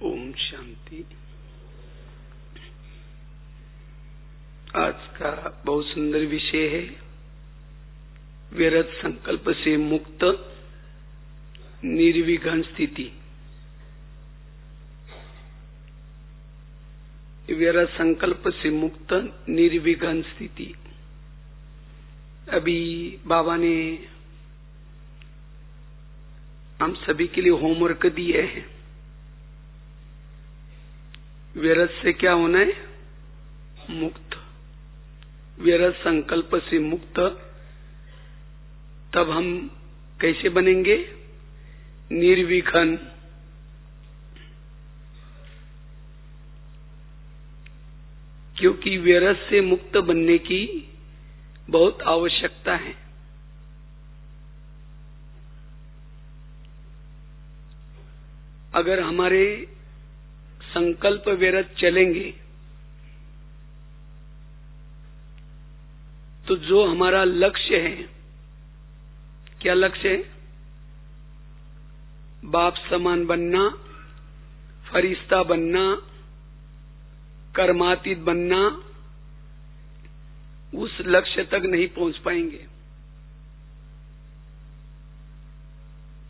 ओम शांति। आज का बहुत सुंदर विषय है व्यर्थ संकल्प से मुक्त निर्विघ्न स्थिति। व्यर्थ संकल्प से मुक्त निर्विघ्न स्थिति। अभी बाबा ने हम सभी के लिए होमवर्क दिए हैं। व्यर्थ से क्या होना है? मुक्त। व्यर्थ संकल्प से मुक्त। तब हम कैसे बनेंगे? निर्विघ्न। क्योंकि व्यर्थ से मुक्त बनने की बहुत आवश्यकता है। अगर हमारे संकल्प व्यर्थ चलेंगे तो जो हमारा लक्ष्य है, क्या लक्ष्य है? बाप समान बनना, फरिश्ता बनना, कर्मातीत बनना, उस लक्ष्य तक नहीं पहुंच पाएंगे।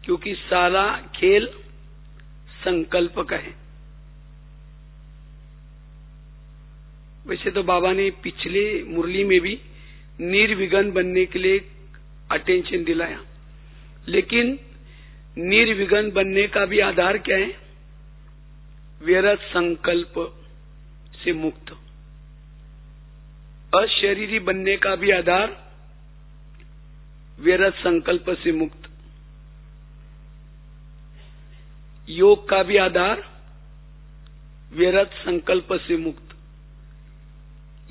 क्योंकि सारा खेल संकल्प का है। वैसे तो बाबा ने पिछले मुरली में भी निर्विघ्न बनने के लिए अटेंशन दिलाया, लेकिन निर्विघ्न बनने का भी आधार क्या है? व्यर्थ संकल्प से मुक्त। अशरीरी बनने का भी आधार व्यर्थ संकल्प से मुक्त। योग का भी आधार व्यर्थ संकल्प से मुक्त।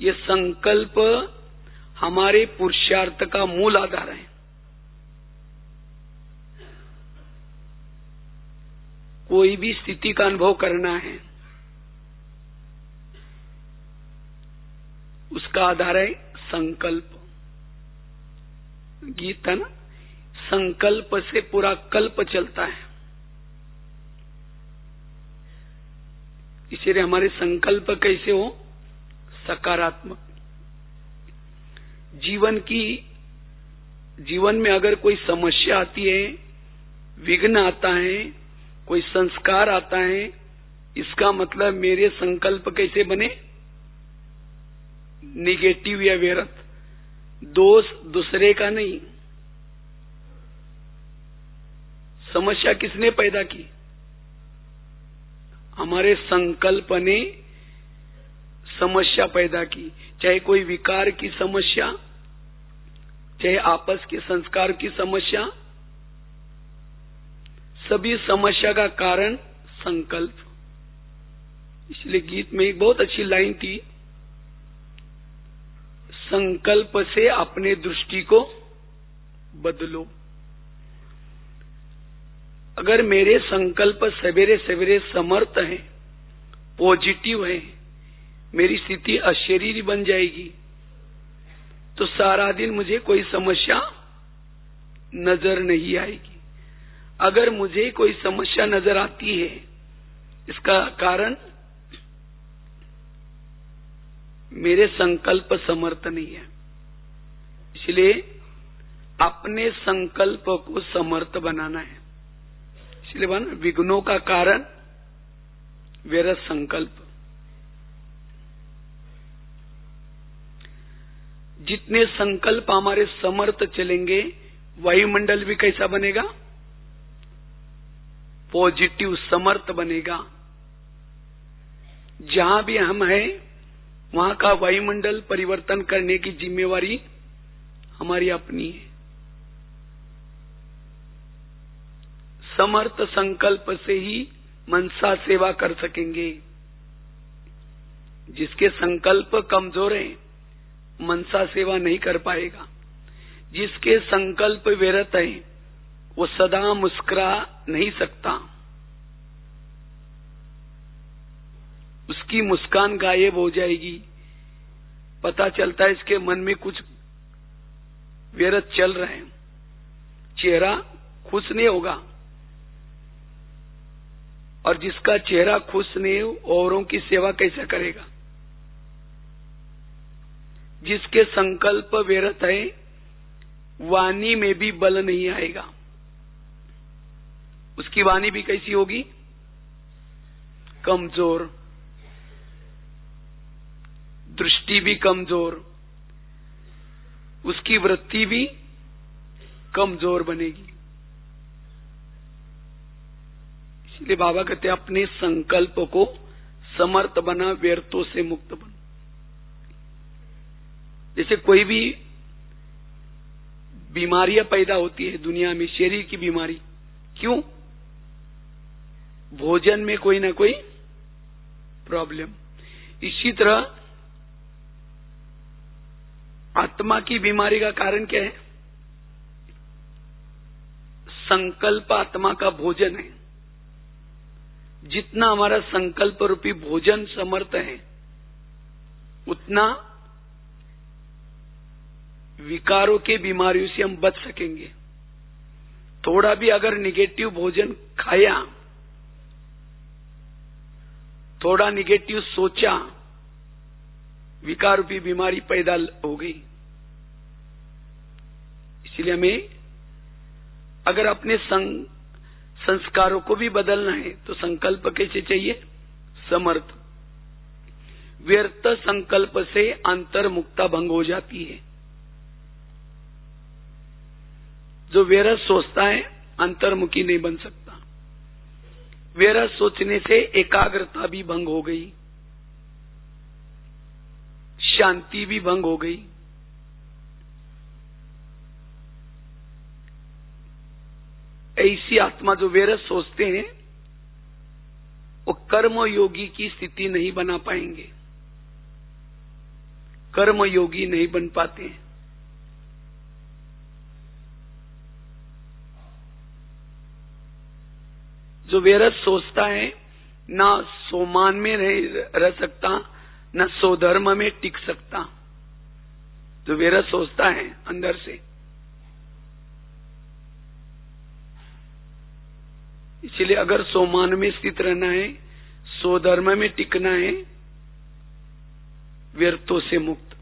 ये संकल्प हमारे पुरुषार्थ का मूल आधार है। कोई भी स्थिति का अनुभव करना है, उसका आधार है संकल्प। गीता ना, संकल्प से पूरा कल्प चलता है। इसलिए हमारे संकल्प कैसे हो? सकारात्मक। जीवन में अगर कोई समस्या आती है, विघ्न आता है, कोई संस्कार आता है, इसका मतलब मेरे संकल्प कैसे बने? निगेटिव या व्यर्थ। दोष दूसरे का नहीं। समस्या किसने पैदा की? हमारे संकल्प ने समस्या पैदा की। चाहे कोई विकार की समस्या, चाहे आपस के संस्कार की समस्या, सभी समस्या का कारण संकल्प। इसलिए गीत में एक बहुत अच्छी लाइन थी, संकल्प से अपने दृष्टि को बदलो। अगर मेरे संकल्प सवेरे सवेरे समर्थ है, पॉजिटिव है, मेरी स्थिति अशरीरी बन जाएगी, तो सारा दिन मुझे कोई समस्या नजर नहीं आएगी। अगर मुझे कोई समस्या नजर आती है, इसका कारण मेरे संकल्प समर्थ नहीं है। इसलिए अपने संकल्प को समर्थ बनाना है। इसलिए विघ्नों का कारण व्यर्थ संकल्प। जितने संकल्प हमारे समर्थ चलेंगे, वायुमंडल भी कैसा बनेगा? पॉजिटिव, समर्थ बनेगा। जहां भी हम हैं, वहां का वायुमंडल परिवर्तन करने की जिम्मेवारी हमारी अपनी है। समर्थ संकल्प से ही मनसा सेवा कर सकेंगे। जिसके संकल्प कमजोर हैं, मनसा सेवा नहीं कर पाएगा। जिसके संकल्प व्यर्थ हैं, वो सदा मुस्कुरा नहीं सकता। उसकी मुस्कान गायब हो जाएगी। पता चलता है इसके मन में कुछ व्यर्थ चल रहे हैं। चेहरा खुश नहीं होगा। और जिसका चेहरा खुश नहीं, औरों की सेवा कैसे करेगा? जिसके संकल्प व्यर्थ है, वाणी में भी बल नहीं आएगा। उसकी वाणी भी कैसी होगी? कमजोर, दृष्टि भी कमजोर, उसकी वृत्ति भी कमजोर बनेगी। इसलिए बाबा कहते हैं अपने संकल्प को समर्थ बना, व्यर्थों से मुक्त बना। जैसे कोई भी बीमारियां पैदा होती है दुनिया में, शरीर की बीमारी, क्यों? भोजन में कोई ना कोई प्रॉब्लम। इसी तरह आत्मा की बीमारी का कारण क्या है? संकल्प आत्मा का भोजन है। जितना हमारा संकल्प रूपी भोजन समर्थ है, उतना विकारों के बीमारियों से हम बच सकेंगे। थोड़ा भी अगर निगेटिव भोजन खाया, थोड़ा निगेटिव सोचा, विकार रूपी बीमारी पैदा हो गई। इसलिए हमें अगर अपने संस्कारों को भी बदलना है तो संकल्प कैसे चाहिए? समर्थ। व्यर्थ संकल्प से अंतर्मुक्ता भंग हो जाती है। जो व्यर्थ सोचता है अंतर्मुखी नहीं बन सकता। व्यर्थ सोचने से एकाग्रता भी भंग हो गई, शांति भी भंग हो गई। ऐसी आत्मा जो व्यर्थ सोचते हैं वो कर्म योगी की स्थिति नहीं बना पाएंगे, कर्म योगी नहीं बन पाते हैं। जो व्यर्थ सोचता है ना सोमान में रह सकता, न स्वधर्म में टिक सकता। जो व्यर्थ सोचता है अंदर से, इसलिए अगर सोमान में स्थित रहना है, स्वधर्म में टिकना है, व्यर्थों से मुक्त।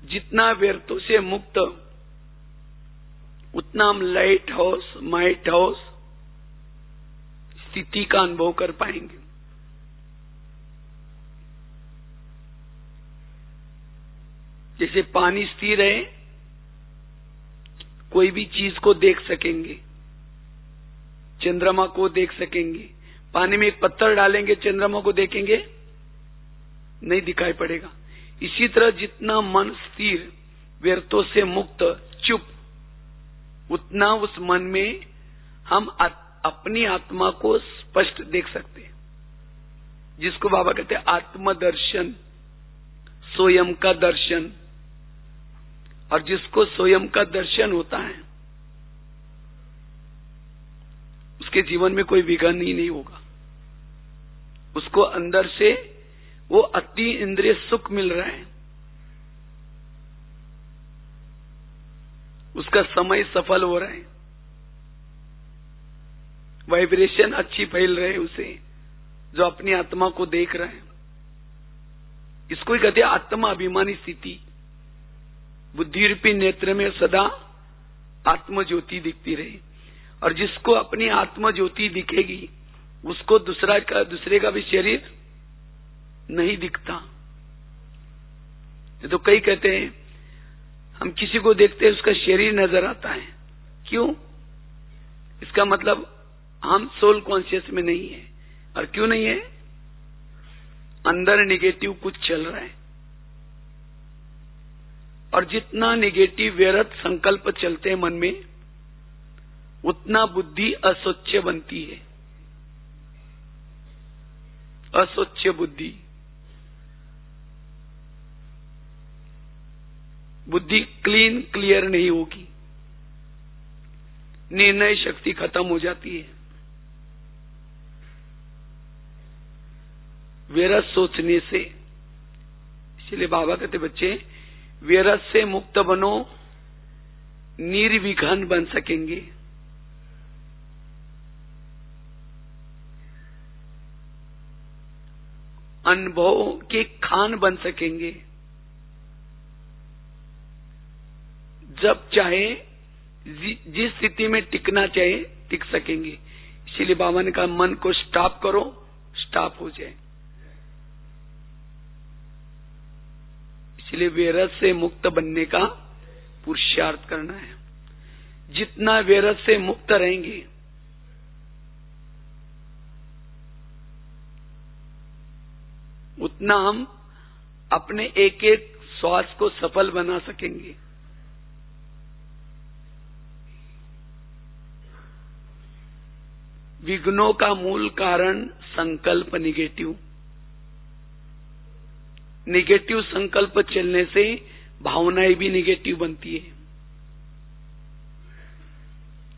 जितना व्यर्थों से मुक्त, उतना हम लाइट हाउस, माइट हाउस स्थिति का अनुभव कर पाएंगे। जैसे पानी स्थिर है, कोई भी चीज को देख सकेंगे, चंद्रमा को देख सकेंगे। पानी में एक पत्थर डालेंगे, चंद्रमा को देखेंगे? नहीं दिखाई पड़ेगा। इसी तरह जितना मन स्थिर, व्यर्थों से मुक्त, चुप, उतना उस मन में हम अपनी आत्मा को स्पष्ट देख सकते हैं, जिसको बाबा कहते हैं आत्मदर्शन, स्वयं का दर्शन। और जिसको स्वयं का दर्शन होता है, उसके जीवन में कोई विघ्न ही नहीं होगा। उसको अंदर से वो अति इंद्रिय सुख मिल रहा है, उसका समय सफल हो रहा है, वाइब्रेशन अच्छी फैल रहे है उसे, जो अपनी आत्मा को देख रहा है। इसको ही कहते हैं आत्मा अभिमानी स्थिति। बुद्धि रूपी नेत्र में सदा आत्म ज्योति दिखती रहे, और जिसको अपनी आत्म ज्योति दिखेगी, उसको दूसरे का भी शरीर नहीं दिखता। तो कई कहते हैं हम किसी को देखते हैं उसका शरीर नजर आता है, क्यों? इसका मतलब हम सोल कॉन्शियस में नहीं है। और क्यों नहीं है? अंदर निगेटिव कुछ चल रहा है। और जितना निगेटिव व्यर्थ संकल्प चलते हैं मन में, उतना बुद्धि अस्वच्छ बनती है। अस्वच्छ बुद्धि, बुद्धि क्लीन क्लियर नहीं होगी, निर्णय शक्ति खत्म हो जाती है। व्यर्थ सोचने से, इसलिए बाबा कहते बच्चे व्यर्थ से मुक्त बनो, निर्विघ्न बन सकेंगे। अनुभव के खान बन सकेंगे। जब चाहे जिस स्थिति में टिकना चाहे टिक सकेंगे। इसीलिए बाबा ने कहा मन को स्टॉप करो, स्टॉप हो जाए। इसलिए विरत से मुक्त बनने का पुरुषार्थ करना है। जितना विरत से मुक्त रहेंगे उतना हम अपने एक एक श्वास को सफल बना सकेंगे। विघ्नों का मूल कारण संकल्प निगेटिव। निगेटिव संकल्प चलने से भावनाएं भी निगेटिव बनती है।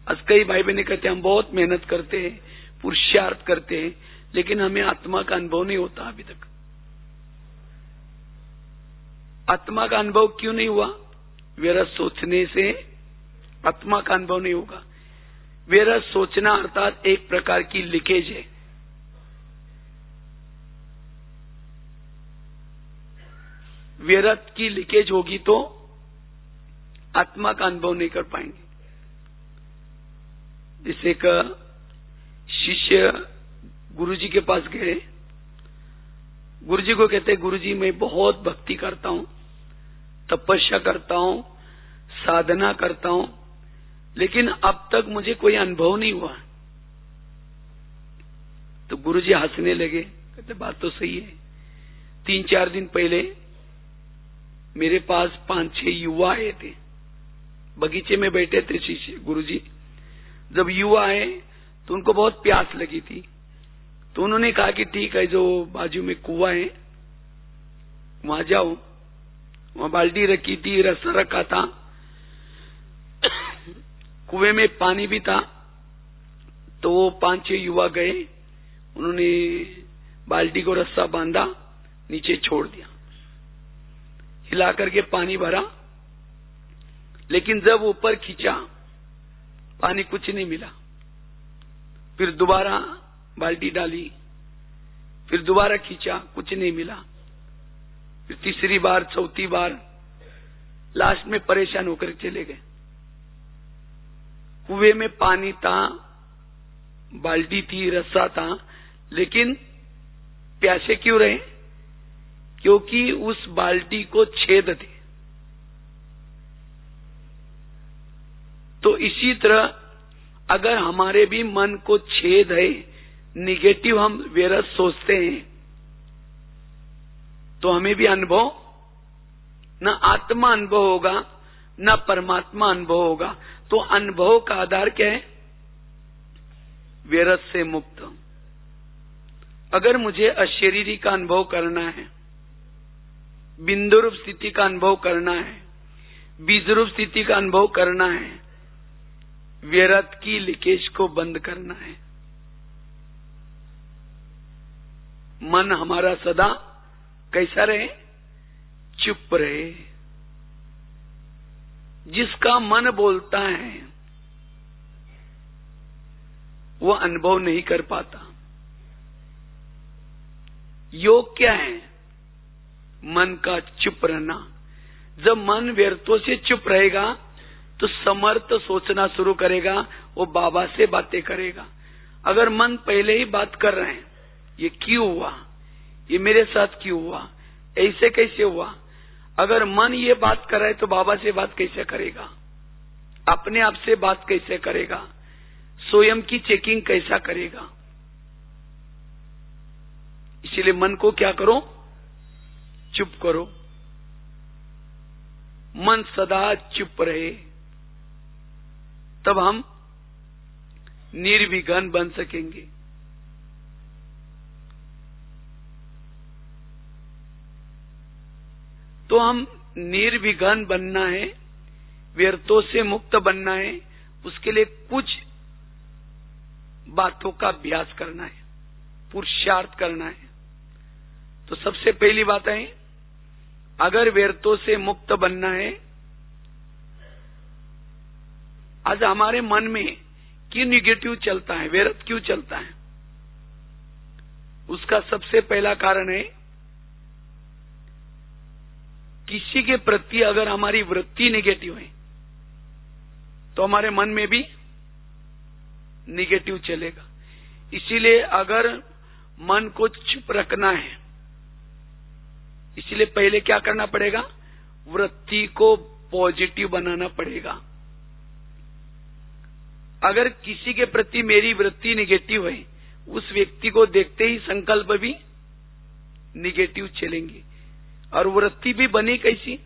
आज कई भाई बहने कहते हैं हम बहुत मेहनत करते हैं, पुरुषार्थ करते हैं, लेकिन हमें आत्मा का अनुभव नहीं होता अभी तक। आत्मा का अनुभव क्यों नहीं हुआ? व्यर्थ सोचने से आत्मा का अनुभव नहीं होगा। व्यर्थ सोचना अर्थात एक प्रकार की लीकेज है। व्यर्थ की लीकेज होगी तो आत्मा का अनुभव नहीं कर पाएंगे। जैसे एक शिष्य गुरुजी के पास गए, गुरुजी को कहते हैं गुरुजी मैं बहुत भक्ति करता हूं, तपस्या करता हूं, साधना करता हूं, लेकिन अब तक मुझे कोई अनुभव नहीं हुआ। तो गुरुजी हंसने लगे, कहते बात तो सही है। 3-4 दिन पहले मेरे पास 5-6 युवा आए थे, बगीचे में बैठे थे शिष्य गुरुजी। जब युवा आए तो उनको बहुत प्यास लगी थी, तो उन्होंने कहा कि ठीक है, जो बाजू में कुआं है वहां जाओ। वहां बाल्टी रखी थी, रस्सा रखा था, कुएं में पानी भी था। तो वो 5-6 युवा गए, उन्होंने बाल्टी को रस्सा बांधा, नीचे छोड़ दिया, हिला करके पानी भरा, लेकिन जब ऊपर खींचा पानी कुछ नहीं मिला। फिर दोबारा बाल्टी डाली, फिर दोबारा खींचा, कुछ नहीं मिला। फिर तीसरी बार, चौथी बार, लास्ट में परेशान होकर चले गए। कुएं में पानी था, बाल्टी थी, रस्सा था, लेकिन प्यासे क्यों रहे? क्योंकि उस बाल्टी को छेद थे। तो इसी तरह अगर हमारे भी मन को छेद है, निगेटिव हम व्यर्थ सोचते हैं, तो हमें भी अनुभव, न आत्मा अनुभव होगा न परमात्मा अनुभव होगा। तो अनुभव का आधार क्या है? व्यर्थ से मुक्त। अगर मुझे अशरीरी का अनुभव करना है, बिंदु रूप स्थिति का अनुभव करना है, बीज रूप स्थिति का अनुभव करना है, व्यर्थ की लीकेज को बंद करना है। मन हमारा सदा कैसा रहे? चुप रहे। जिसका मन बोलता है वो अनुभव नहीं कर पाता। योग क्या है? मन का चुप रहना। जब मन व्यर्थों से चुप रहेगा तो समर्थ सोचना शुरू करेगा, वो बाबा से बातें करेगा। अगर मन पहले ही बात कर रहे हैं, ये क्यों हुआ, ये मेरे साथ क्यों हुआ, ऐसे कैसे हुआ, अगर मन ये बात कर रहा है तो बाबा से बात कैसे करेगा, अपने आप से बात कैसे करेगा, स्वयं की चेकिंग कैसा करेगा। इसीलिए मन को क्या करो? चुप करो। मन सदा चुप रहे, तब हम निर्विघ्न बन सकेंगे। तो हम निर्विघ्न बनना है, व्यर्थों से मुक्त बनना है, उसके लिए कुछ बातों का अभ्यास करना है, पुरुषार्थ करना है। तो सबसे पहली बात है, अगर व्यर्थों से मुक्त बनना है आज हमारे मन में क्यों निगेटिव चलता है, व्यर्थ क्यों चलता है? उसका सबसे पहला कारण है, किसी के प्रति अगर हमारी वृत्ति निगेटिव है तो हमारे मन में भी निगेटिव चलेगा। इसीलिए अगर मन को चुप रखना है, इसलिए पहले क्या करना पड़ेगा? वृत्ति को पॉजिटिव बनाना पड़ेगा। अगर किसी के प्रति मेरी वृत्ति निगेटिव है, उस व्यक्ति को देखते ही संकल्प भी निगेटिव चलेंगे। और वृत्ति भी बनी कैसी?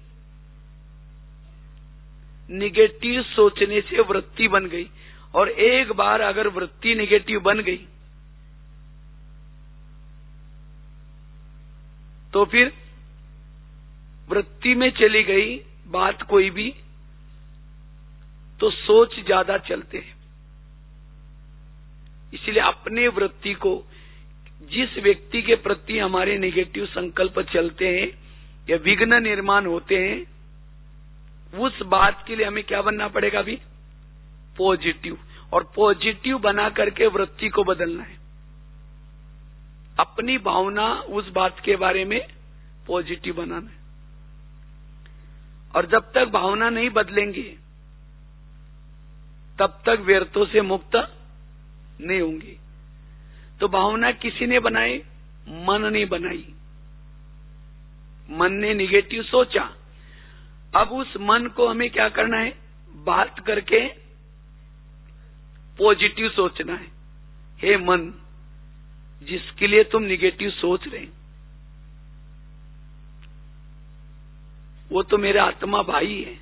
निगेटिव सोचने से वृत्ति बन गई। और एक बार अगर वृत्ति निगेटिव बन गई तो फिर वृत्ति में चली गई बात कोई भी, तो सोच ज्यादा चलते हैं। इसलिए अपने वृत्ति को, जिस व्यक्ति के प्रति हमारे नेगेटिव संकल्प चलते हैं या विघ्न निर्माण होते हैं, उस बात के लिए हमें क्या बनना पड़ेगा? अभी पॉजिटिव। और पॉजिटिव बना करके वृत्ति को बदलना है। अपनी भावना उस बात के बारे में पॉजिटिव बनाना है। और जब तक भावना नहीं बदलेंगे तब तक व्यर्थों से मुक्त नहीं होंगे। तो भावना किसी ने बनाई? मन ने बनाई। मन ने निगेटिव सोचा। अब उस मन को हमें क्या करना है? बात करके पॉजिटिव सोचना है। हे मन, जिसके लिए तुम निगेटिव सोच रहे, वो तो मेरा आत्मा भाई है।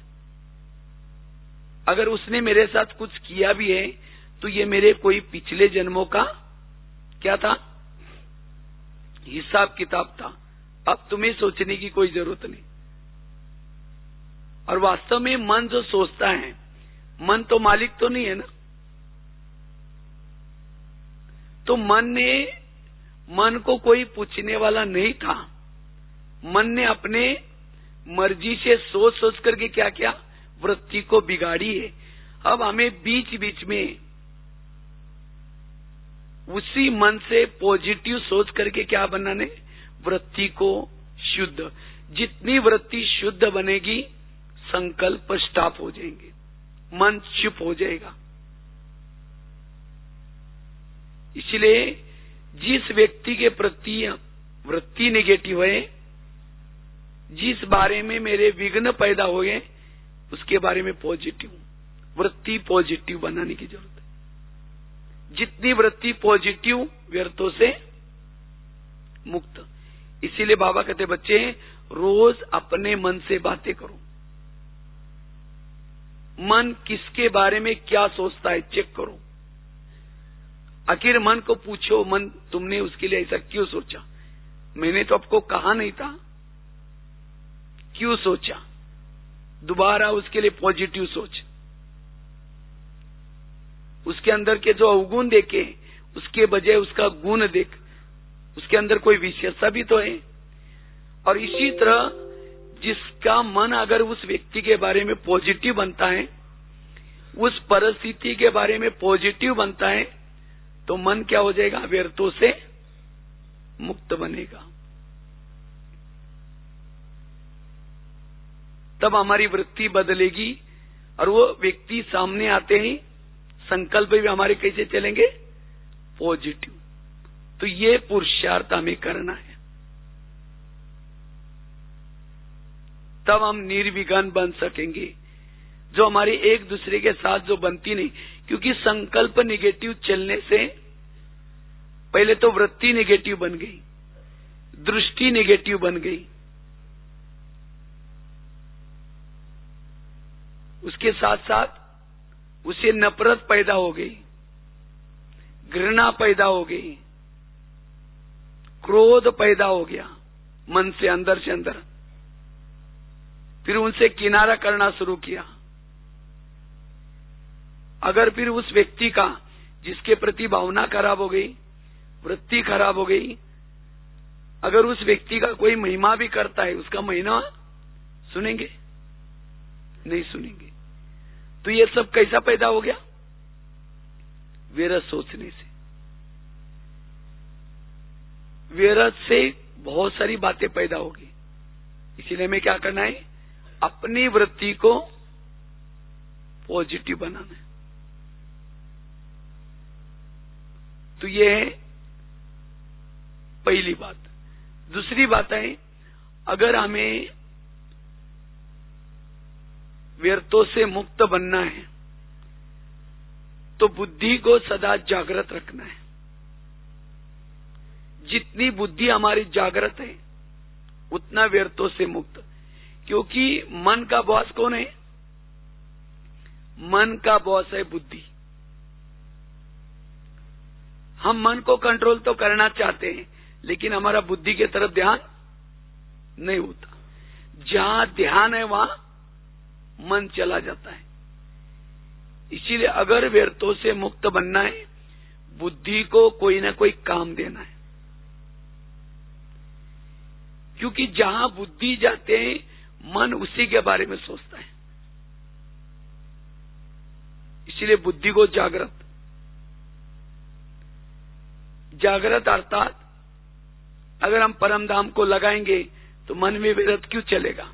अगर उसने मेरे साथ कुछ किया भी है तो ये मेरे कोई पिछले जन्मों का क्या था? हिसाब किताब था। अब तुम्हें सोचने की कोई जरूरत नहीं। और वास्तव में मन जो सोचता है, मन तो मालिक तो नहीं है ना। तो मन को कोई पूछने वाला नहीं था। मन ने अपने मर्जी से सोच सोच करके क्या किया? वृत्ति को बिगाड़ी है। अब हमें बीच बीच में उसी मन से पॉजिटिव सोच करके क्या बनाने? वृत्ति को शुद्ध। जितनी वृत्ति शुद्ध बनेगी, संकल्प स्टॉप हो जाएंगे, मन चुप हो जाएगा। इसलिए जिस व्यक्ति के प्रति वृत्ति नेगेटिव है, जिस बारे में मेरे विघ्न पैदा हुए, उसके बारे में पॉजिटिव वृत्ति पॉजिटिव बनाने की जरूरत है। जितनी वृत्ति पॉजिटिव, व्यर्थों से मुक्त। इसीलिए बाबा कहते, बच्चे रोज अपने मन से बातें करो। मन किसके बारे में क्या सोचता है चेक करो। आखिर मन को पूछो, मन तुमने उसके लिए ऐसा क्यों सोचा? मैंने तो आपको कहा नहीं था, क्यों सोचा? दोबारा उसके लिए पॉजिटिव सोच। उसके अंदर के जो अवगुण देखे, उसके बजाय उसका गुण देख। उसके अंदर कोई विशेषता भी तो है। और इसी तरह जिसका मन अगर उस व्यक्ति के बारे में पॉजिटिव बनता है, उस परिस्थिति के बारे में पॉजिटिव बनता है, तो मन क्या हो जाएगा? व्यर्थों से मुक्त बनेगा। तब हमारी वृत्ति बदलेगी और वो व्यक्ति सामने आते ही संकल्प भी हमारे कैसे चलेंगे? पॉजिटिव। तो ये पुरुषार्थ हमें करना है, तब हम निर्विघ्न बन सकेंगे। जो हमारी एक दूसरे के साथ जो बनती नहीं, क्योंकि संकल्प निगेटिव चलने से पहले तो वृत्ति निगेटिव बन गई, दृष्टि निगेटिव बन गई, उसके साथ साथ उसे नफरत पैदा हो गई, घृणा पैदा हो गई, क्रोध पैदा हो गया मन से, अंदर से अंदर। फिर उनसे किनारा करना शुरू किया। अगर फिर उस व्यक्ति का, जिसके प्रति भावना खराब हो गई, वृत्ति खराब हो गई, अगर उस व्यक्ति का कोई महिमा भी करता है, उसका महिमा सुनेंगे? नहीं सुनेंगे। तो ये सब कैसा पैदा हो गया? विरत सोचने से। विरत से बहुत सारी बातें पैदा होगी। इसीलिए हमें क्या करना है? अपनी वृत्ति को पॉजिटिव बनाना है। तो ये है पहली बात। दूसरी बात है, अगर हमें व्यर्थों से मुक्त बनना है तो बुद्धि को सदा जागृत रखना है। जितनी बुद्धि हमारी जागृत है उतना व्यर्थों से मुक्त। क्योंकि मन का बॉस कौन है? मन का बॉस है बुद्धि। हम मन को कंट्रोल तो करना चाहते हैं, लेकिन हमारा बुद्धि की तरफ ध्यान नहीं होता। जहां ध्यान है वहां मन चला जाता है। इसीलिए अगर व्यर्थों से मुक्त बनना है, बुद्धि को कोई ना कोई काम देना है। क्योंकि जहां बुद्धि जाते हैं, मन उसी के बारे में सोचता है। इसीलिए बुद्धि को जागृत अर्थात अगर हम परम धाम को लगाएंगे तो मन में विरत क्यों चलेगा?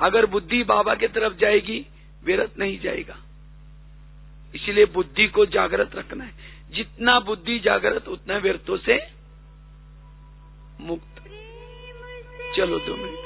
अगर बुद्धि बाबा की तरफ जाएगी, विरत नहीं जाएगा। इसलिए बुद्धि को जागृत रखना है। जितना बुद्धि जागृत उतना व्यर्थों से मुक्त। चलो 2 मिनट।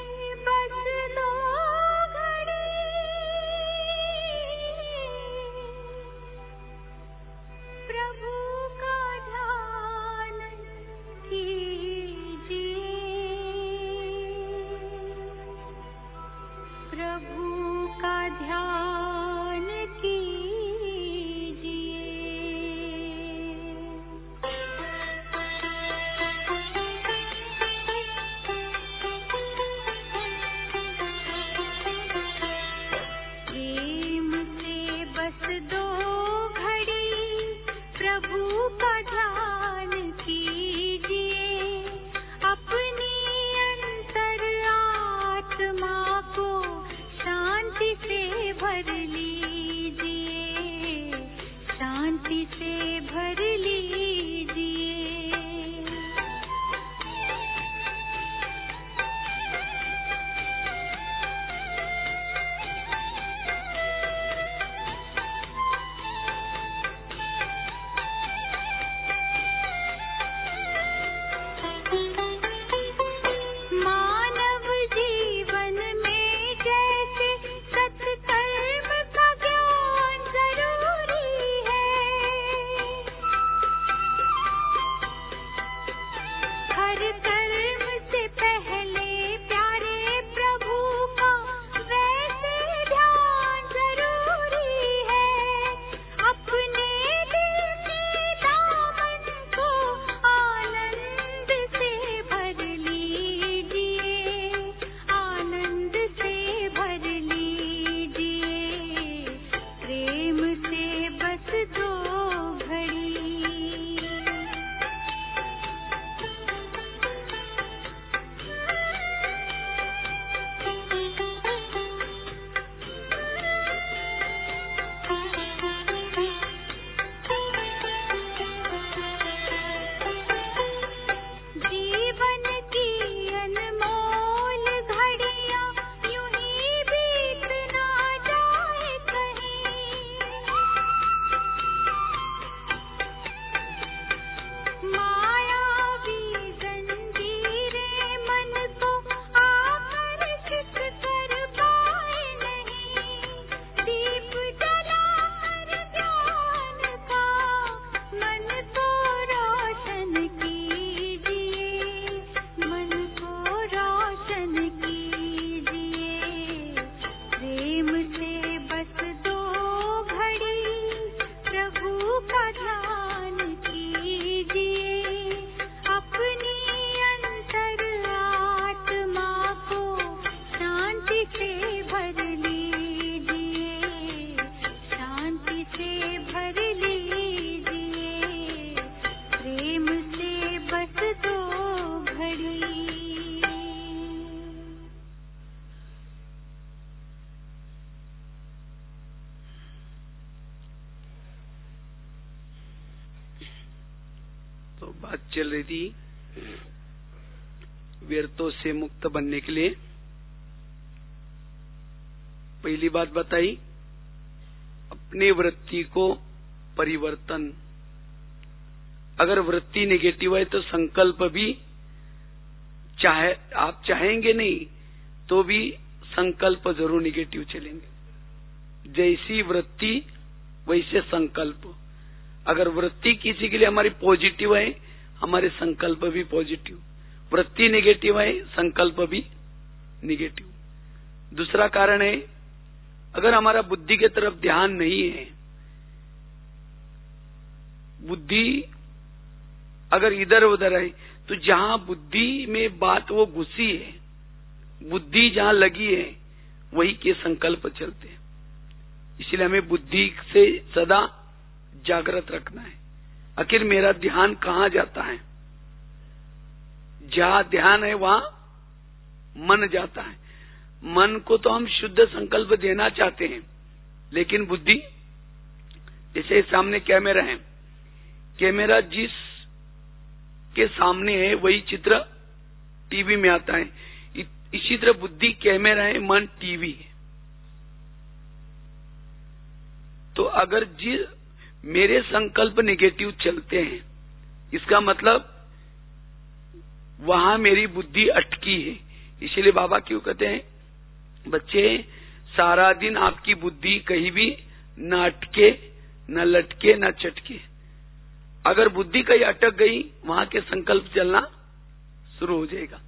भर बात चल रही थी व्यर्थों से मुक्त बनने के लिए। पहली बात बताई अपने वृत्ति को परिवर्तन। अगर वृत्ति नेगेटिव है तो संकल्प भी आप चाहेंगे नहीं तो भी संकल्प जरूर नेगेटिव चलेंगे। जैसी वृत्ति वैसे संकल्प। अगर वृत्ति किसी के लिए हमारी पॉजिटिव है, हमारे संकल्प भी पॉजिटिव। वृत्ति नेगेटिव है, संकल्प भी नेगेटिव। दूसरा कारण है, अगर हमारा बुद्धि के तरफ ध्यान नहीं है, बुद्धि अगर इधर उधर है, तो जहां बुद्धि में बात वो घुसी है, बुद्धि जहां लगी है, वही के संकल्प चलते हैं। इसलिए हमें बुद्धि से सदा जागृत रखना है। आखिर मेरा ध्यान कहां जाता है? जहां ध्यान है वहां मन जाता है। मन को तो हम शुद्ध संकल्प देना चाहते हैं, लेकिन बुद्धि, जैसे सामने कैमरा है, कैमरा जिस के सामने है वही चित्र टीवी में आता है। इसी तरह बुद्धि कैमरा है, मन टीवी है। तो अगर मेरे संकल्प नेगेटिव चलते हैं, इसका मतलब वहां मेरी बुद्धि अटकी है। इसीलिए बाबा क्यों कहते हैं, बच्चे सारा दिन आपकी बुद्धि कहीं भी न अटके, न लटके, न चटके। अगर बुद्धि कहीं अटक गई, वहां के संकल्प चलना शुरू हो जाएगा।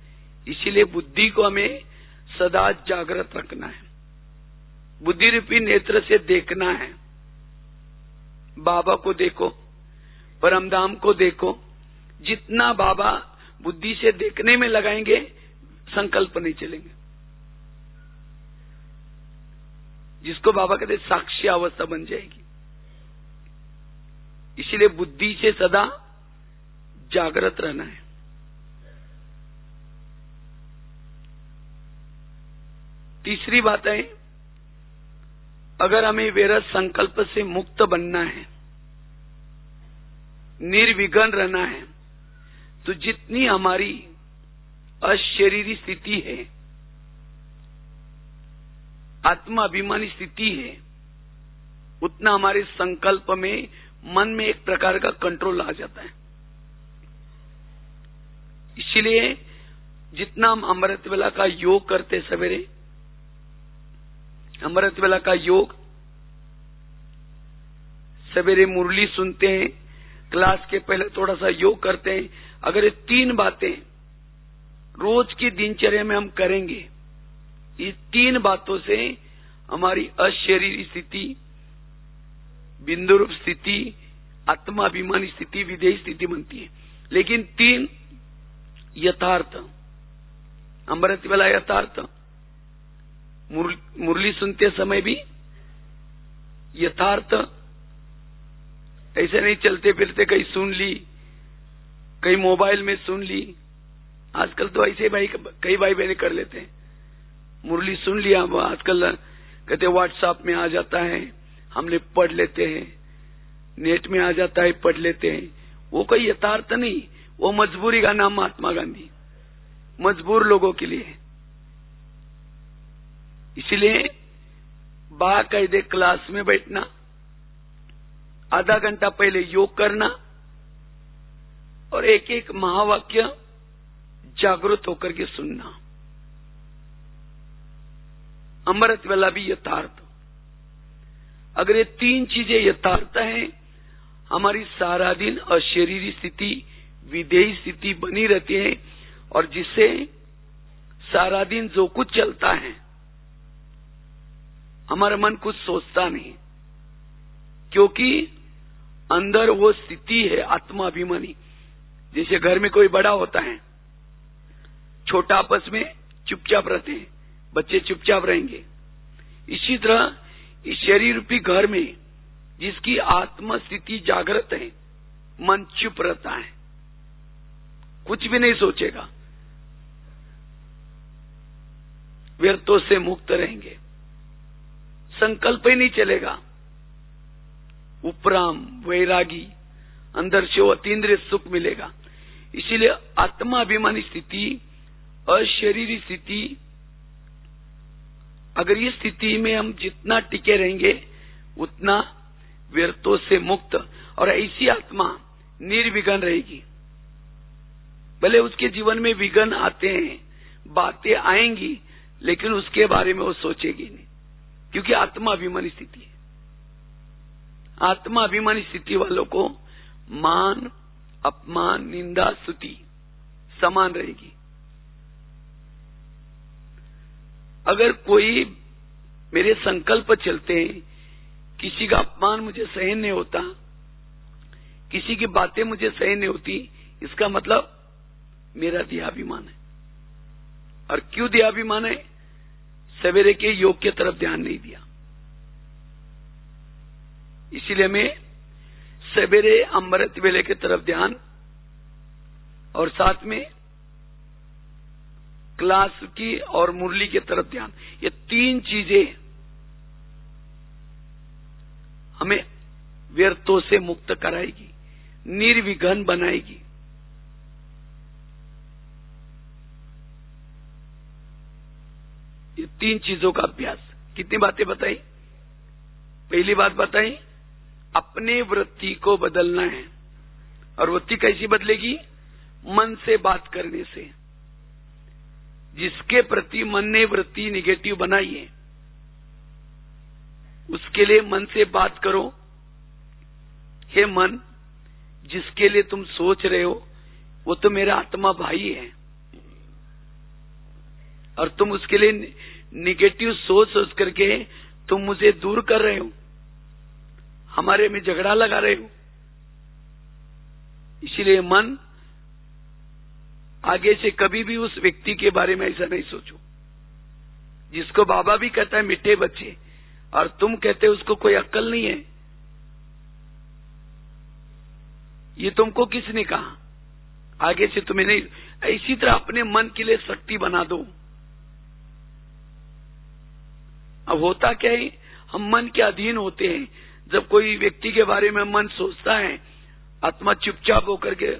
इसीलिए बुद्धि को हमें सदा जागृत रखना है। बुद्धि रूपी नेत्र से देखना है। बाबा को देखो, परमधाम को देखो। जितना बाबा बुद्धि से देखने में लगाएंगे, संकल्प नहीं चलेंगे। जिसको बाबा कहते साक्षी अवस्था बन जाएगी। इसीलिए बुद्धि से सदा जागृत रहना है। तीसरी बात है, अगर हमें विरत संकल्प से मुक्त बनना है, निर्विघ्न रहना है, तो जितनी हमारी अशरीरी स्थिति है, आत्माभिमानी स्थिति है, उतना हमारे संकल्प में, मन में एक प्रकार का कंट्रोल आ जाता है। इसलिए जितना हम अमृत वेला का योग करते सवेरे, अमृत वेला का योग, सवेरे मुरली सुनते हैं, क्लास के पहले थोड़ा सा योग करते हैं। अगर ये 3 बातें रोज की दिनचर्या में हम करेंगे, इस 3 बातों से हमारी अशरीरी स्थिति, बिंदु रूप स्थिति, आत्माभिमानी स्थिति, विधेयी स्थिति बनती है। लेकिन 3 यथार्थ, अमृत वेला यथार्थ, मुरली सुनते समय भी यथार्थ। ऐसे नहीं चलते फिरते कहीं सुन ली, कहीं मोबाइल में सुन ली। आजकल तो ऐसे भाई कई भाई बहने कर लेते हैं, मुरली सुन लिया, आजकल कहते व्हाट्सएप में आ जाता है, हमने पढ़ लेते हैं, नेट में आ जाता है, पढ़ लेते हैं। वो कोई यथार्थ नहीं, वो मजबूरी का नाम महात्मा गांधी, मजबूर लोगों के लिए। इसलिए बाकायदे क्लास में बैठना, आधा घंटा पहले योग करना और एक एक महावाक्य जागृत होकर के सुनना। अमृत वेला भी यथार्थ। अगर ये 3 चीजें यथार्थ हैं, हमारी सारा दिन अशरीरी स्थिति, विधेयी स्थिति बनी रहती है, और जिससे सारा दिन जो कुछ चलता है, हमारा मन कुछ सोचता नहीं, क्योंकि अंदर वो स्थिति है आत्माभिमानी। जैसे घर में कोई बड़ा होता है, छोटा आपस में चुपचाप रहते हैं, बच्चे चुपचाप रहेंगे। इसी तरह इस शरीर रूपी घर में जिसकी आत्मा स्थिति जागृत है, मन चुप रहता है, कुछ भी नहीं सोचेगा, व्यर्थों से मुक्त रहेंगे, संकल्प ही नहीं चलेगा। उपराम, वैरागी, अंदर से वो अतीन्द्रिय सुख मिलेगा। इसीलिए आत्माभिमानी स्थिति, अशरीरी स्थिति, अगर इस स्थिति में हम जितना टिके रहेंगे उतना व्यर्थों से मुक्त, और ऐसी आत्मा निर्विघ्न रहेगी। भले उसके जीवन में विघ्न आते हैं, बातें आएंगी, लेकिन उसके बारे में वो सोचेगी नहीं, क्योंकि आत्माभिमानी स्थिति है। आत्माभिमानी स्थिति वालों को मान, अपमान, निंदा, स्तुति समान रहेगी। अगर कोई मेरे संकल्प चलते हैं, किसी का अपमान मुझे सहन नहीं होता, किसी की बातें मुझे सहन नहीं होती, इसका मतलब मेरा देहाभिमान है। और क्यों देहाभिमान है? सवेरे के योग की तरफ ध्यान नहीं दिया। इसीलिए मैं सवेरे अमृत वेले की तरफ ध्यान, और साथ में क्लास की और मुरली की तरफ ध्यान, ये तीन चीजें हमें व्यर्थों से मुक्त कराएगी, निर्विघ्न बनाएगी। ये तीन चीजों का अभ्यास। कितनी बातें बताई? पहली बात बताई, अपने वृत्ति को बदलना है। और वृत्ति कैसी बदलेगी? मन से बात करने से। जिसके प्रति मन ने वृत्ति निगेटिव बनाई है, उसके लिए मन से बात करो, हे मन, जिसके लिए तुम सोच रहे हो वो तो मेरा आत्मा भाई है, और तुम उसके लिए निगेटिव सोच करके तुम मुझे दूर कर रहे हो, हमारे में झगड़ा लगा रहे हो। इसीलिए मन, आगे से कभी भी उस व्यक्ति के बारे में ऐसा नहीं सोचो जिसको बाबा भी कहता है मीठे बच्चे, और तुम कहते हो उसको कोई अक्ल नहीं है। ये तुमको किसने कहा? आगे से तुम्हें नहीं। इसी तरह अपने मन के लिए शक्ति बना दो। अब होता क्या है, हम मन के अधीन होते हैं। जब कोई व्यक्ति के बारे में मन सोचता है, आत्मा चुपचाप होकर के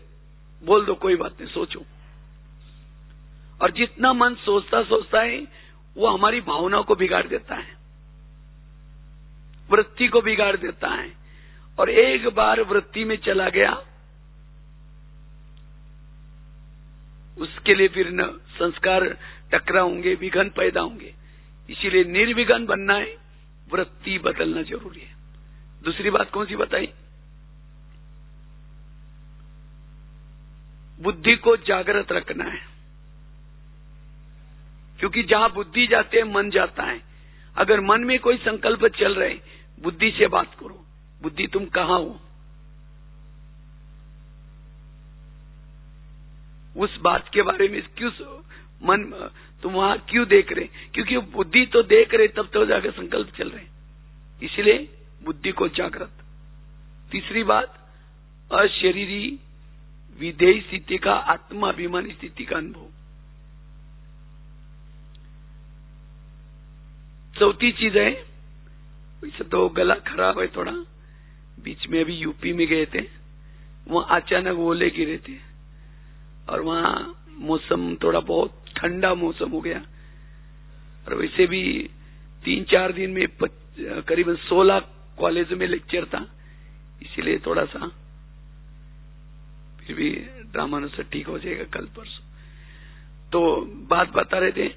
बोल दो, कोई बात नहीं, सोचो। और जितना मन सोचता है वो हमारी भावनाओं को बिगाड़ देता है, वृत्ति को बिगाड़ देता है। और एक बार वृत्ति में चला गया, उसके लिए फिर न संस्कार टकराएंगे, विघ्न पैदा होंगे। इसीलिए निर्विघ्न बनना है, वृत्ति बदलना जरूरी है। दूसरी बात कौन सी बताई? बुद्धि को जागृत रखना है, क्योंकि जहां बुद्धि जाते है मन जाता है। अगर मन में कोई संकल्प चल रहे, बुद्धि से बात करो, बुद्धि तुम कहां हो, उस बात के बारे में क्यों मन तुम वहां क्यों देख रहे? क्योंकि बुद्धि तो देख रहे, तब तो जाकर संकल्प चल रहे। इसलिए बुद्धि को जागृत। तीसरी बात, अशरीरी विधेय स्थिति का, आत्माभिमानी स्थिति का अनुभव। चौथी चीज है, वैसे तो गला खराब है थोड़ा, बीच में अभी यूपी में गए थे, वहां अचानक ओले गिरे थे, और वहां मौसम थोड़ा बहुत ठंडा मौसम हो गया। और वैसे भी 3-4 दिन में करीबन 16 कॉलेज में लेक्चर था, इसीलिए थोड़ा सा, फिर भी ड्रामानुसार ठीक हो जाएगा कल परसों। तो बात बता रहे थे,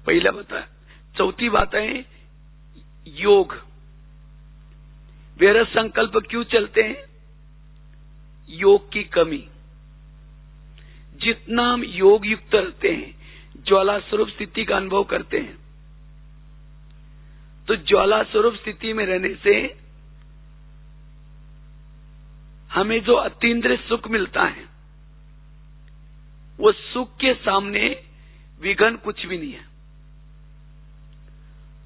पहला बता। चौथी बात है योग। व्यर्थ संकल्प क्यों चलते हैं? योग की कमी। जितना हम योग युक्त रहते हैं, ज्वाला स्वरूप स्थिति का अनुभव करते हैं, तो ज्वाला स्वरूप स्थिति में रहने से हमें जो अतीन्द्रिय सुख मिलता है, वो सुख के सामने विघ्न कुछ भी नहीं है।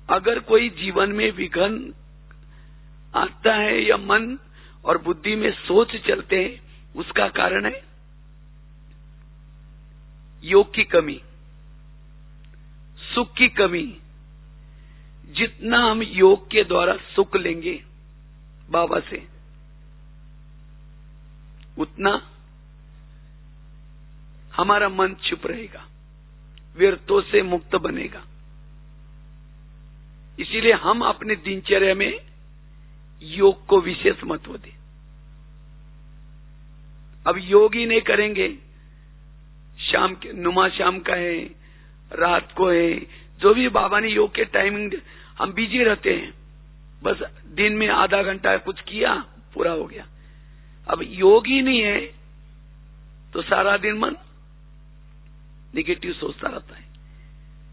अगर कोई जीवन में विघ्न आता है या मन और बुद्धि में सोच चलते हैं, उसका कारण है योग की कमी, सुख की कमी। जितना हम योग के द्वारा सुख लेंगे बाबा से, उतना हमारा मन चुप रहेगा, व्यर्थों से मुक्त बनेगा। इसीलिए हम अपने दिनचर्या में योग को विशेष महत्व दें। अब योग ही नहीं करेंगे, शाम के नुमा शाम का है, रात को है, जो भी बाबा ने योग के टाइमिंग, हम बिजी रहते हैं, बस दिन में आधा घंटा कुछ किया, पूरा हो गया। अब योग ही नहीं है तो सारा दिन मन निगेटिव सोचता रहता है,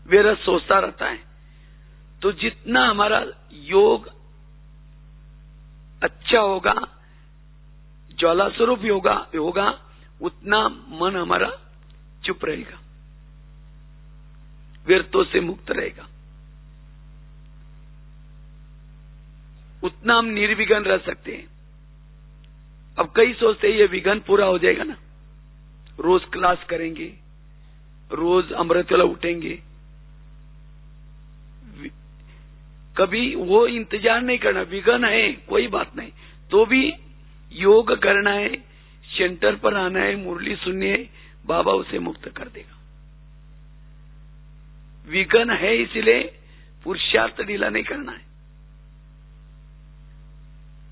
व्यर्थ सोचता रहता है। तो जितना हमारा योग अच्छा होगा, ज्वाला स्वरूप होगा, उतना मन हमारा चुप रहेगा, व्यर्थों से मुक्त रहेगा, उतना हम निर्विघ्न रह सकते हैं। अब कई सोचते हैं ये विघ्न पूरा हो जाएगा ना, रोज क्लास करेंगे, रोज अमृतवेला उठेंगे, कभी वो इंतजार नहीं करना, विघ्न है कोई बात नहीं, तो भी योग करना है, सेंटर पर आना है, मुरली सुननी है, बाबा उसे मुक्त कर देगा। विघ्न है इसलिए पुरुषार्थ ढीला नहीं करना है,